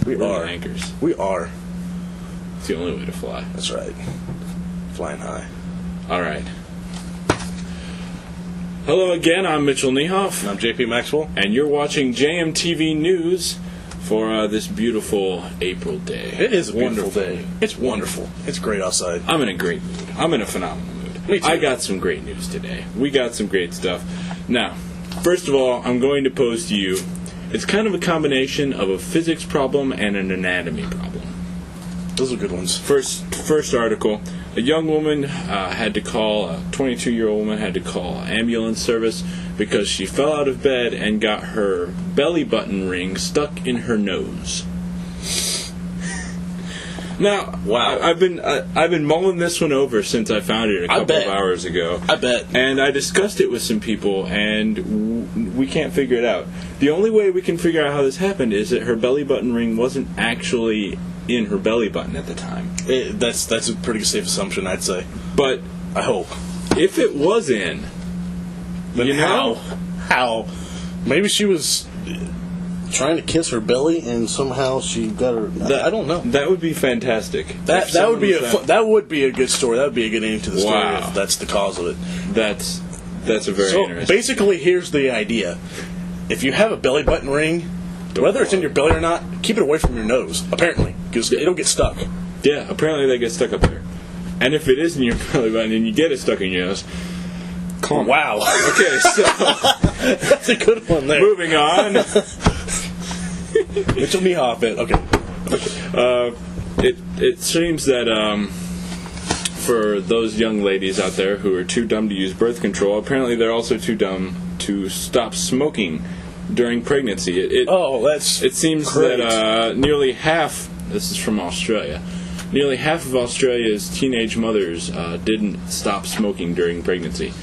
We We're are. the anchors. We are. It's the only way to fly. That's right. Flying high. All right. Hello again, I'm Mitchell Niehoff. And I'm JP Maxwell. And you're watching JMTV News for this beautiful April day. It is a beautiful Wonderful day. It's wonderful. It's great outside. I'm in a great mood. I'm in a phenomenal mood. Me too. I got some great news today. We got some great stuff. Now, first of all, I'm going to pose to you, it's kind of a combination of a physics problem and an anatomy problem. Those are good ones. First article, a young woman had to call, a 22-year-old woman had to call ambulance service because she fell out of bed and got her belly button ring stuck in her nose. Now, wow, I've been mulling this one over since I found it a couple of hours ago. I bet. And I discussed it with some people, and we can't figure it out. The only way we can figure out how this happened is that her belly button ring wasn't actually in her belly button at the time. That's a pretty safe assumption, I'd say. But I hope. if it was in, Then how? Maybe she was trying to kiss her belly, and somehow she got her. I don't know. That would be fantastic. That would be that would be a good story. That would be a good ending to the story. Wow. If that's the cause of it. That's a very So interesting. basically, here's the idea: if you have a belly button ring, whether it's in your belly or not, keep it away from your nose. Apparently, because it'll get stuck. Yeah, apparently they get stuck up there. And if it is in your belly button and you get it stuck in your nose, calm. Wow. Okay, so That's a good one there. moving on. Mitchell Niehoff it. Okay. It seems that for those young ladies out there who are too dumb to use birth control, apparently they're also too dumb to stop smoking during pregnancy. It seems great. that nearly half. This is from Australia. Nearly half of Australia's teenage mothers didn't stop smoking during pregnancy.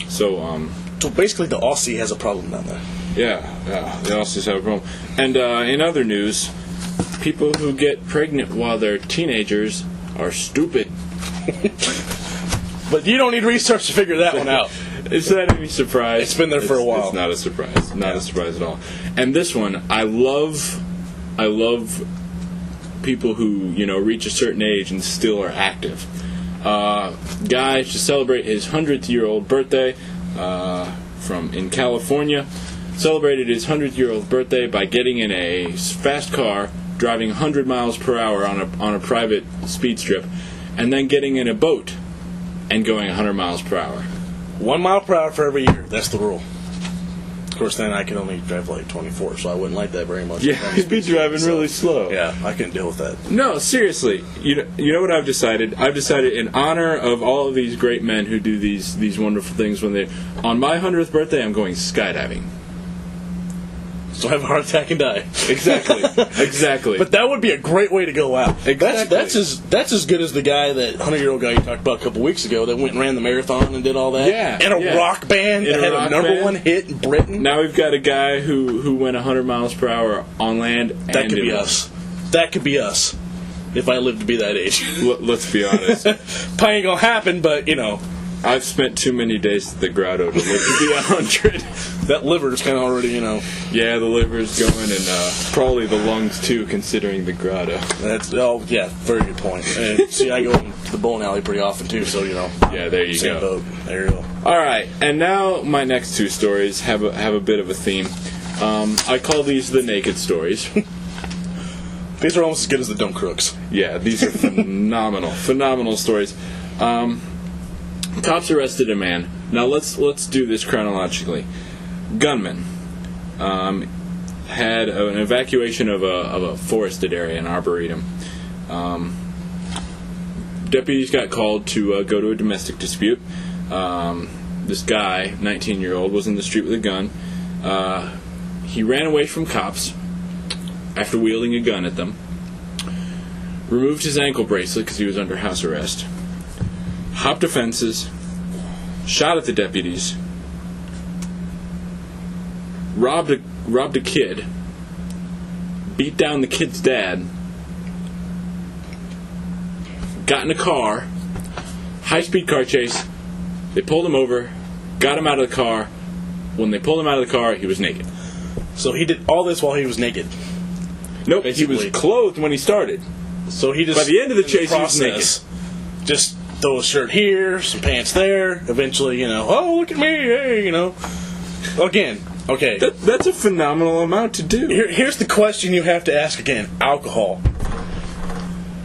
So basically, the Aussie has a problem down there. yeah, they also have a problem. And in other news, people who get pregnant while they're teenagers are stupid. But you don't need research to figure that one out. Is that any surprise? It's been there for a while. It's not a surprise. Not a surprise at all. And this one, I love people who, reach a certain age and still are active. Guy, to celebrate his 100th-year-old birthday in California, celebrated his 100th-year-old birthday by getting in a fast car, driving 100 miles per hour on a private speed strip, and then getting in a boat and going 100 miles per hour. 1 mile per hour for every year. That's the rule. Of course, then I can only drive like 24, so I wouldn't like that very much. Yeah, he'd be driving really slow. Yeah, I couldn't deal with that. No, seriously. You know what I've decided? I've decided in honor of all of these great men who do these wonderful things on my 100th birthday, I'm going skydiving. So I have a heart attack and die. Exactly. But that would be a great way to go out. Exactly. That's as good as the guy, that 100-year-old guy you talked about a couple weeks ago that went and ran the marathon and did all that. Yeah. And a rock band that had a number one hit in Britain. Now we've got a guy who went 100 miles per hour on land. That could be us. That could be us. If I live to be that age. Let's be honest. Probably ain't gonna happen, but I've spent too many days at the grotto to live to be 100. That liver's kind of already, Yeah, the liver's going, and probably the lungs too, considering the grotto. Very good point. And see, I go to the bowling alley pretty often too, so Yeah, there you same go. boat. There you go. All right, and now my next two stories have a bit of a theme. I call these the naked stories. These are almost as good as the dumb crooks. Yeah, these are phenomenal stories. Cops arrested a man. Now let's do this chronologically. Gunman had an evacuation of a forested area, an arboretum. Deputies got called to go to a domestic dispute. This guy, 19-year-old, was in the street with a gun. He ran away from cops after wielding a gun at them. Removed his ankle bracelet because he was under house arrest. Hopped the fences. Shot at the deputies. Robbed a kid. Beat down the kid's dad. Got in a car. High-speed car chase. They pulled him over. Got him out of the car. When they pulled him out of the car, he was naked. So he did all this while he was naked. Nope, basically. he was clothed when he started. So he just By the end of the in chase, he was process, just throw a shirt here, some pants there. Eventually, oh, look at me, hey, Again, okay. That's a phenomenal amount to do. Here's the question you have to ask again. Alcohol.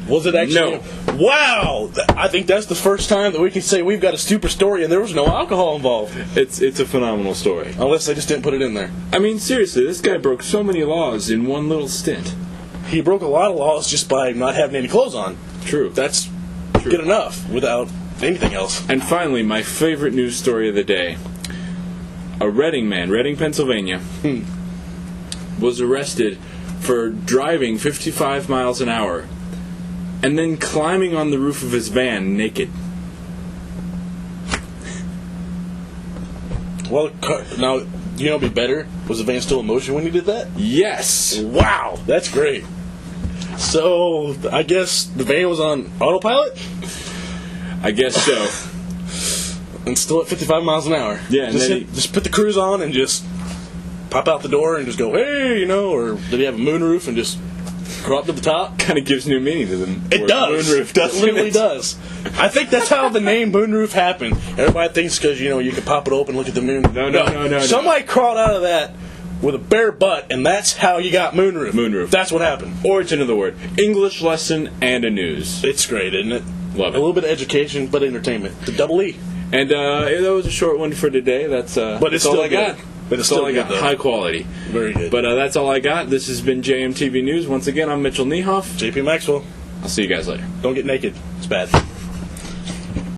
Was it actually? No. Wow! I think that's the first time that we can say we've got a super story and there was no alcohol involved. It's a phenomenal story. Unless they just didn't put it in there. I mean, seriously, this guy broke so many laws in one little stint. He broke a lot of laws just by not having any clothes on. True. That's good enough without anything else. And finally, my favorite news story of the day. A Reading man, Reading, Pennsylvania, was arrested for driving 55 miles an hour and then climbing on the roof of his van naked. Well, now, it'd be better? Was the van still in motion when he did that? Yes! Wow, that's great. So, I guess the van was on autopilot? I guess so. And still at 55 miles an hour. Yeah, and just put the cruise on and just pop out the door and just go, hey, or did he have a moonroof and just go up to the top? Kind of gives new meaning to them. It does. Moonroof does. It literally does. I think that's how the name moonroof happened. Everybody thinks because, you can pop it open and look at the moon. No. Somebody crawled out of that with a bare butt, and that's how you got moonroof. Moonroof. That's what happened. Origin of the word. English lesson and a news. It's great, isn't it? Love it. A little bit of education, but entertainment. The double E. And that was a short one for today. That's it's all still I got. good. But it's That's all still I got. good, though. High quality. Very good. But that's all I got. This has been JMTV News. Once again, I'm Mitchell Niehoff. JP Maxwell. I'll see you guys later. Don't get naked. It's bad.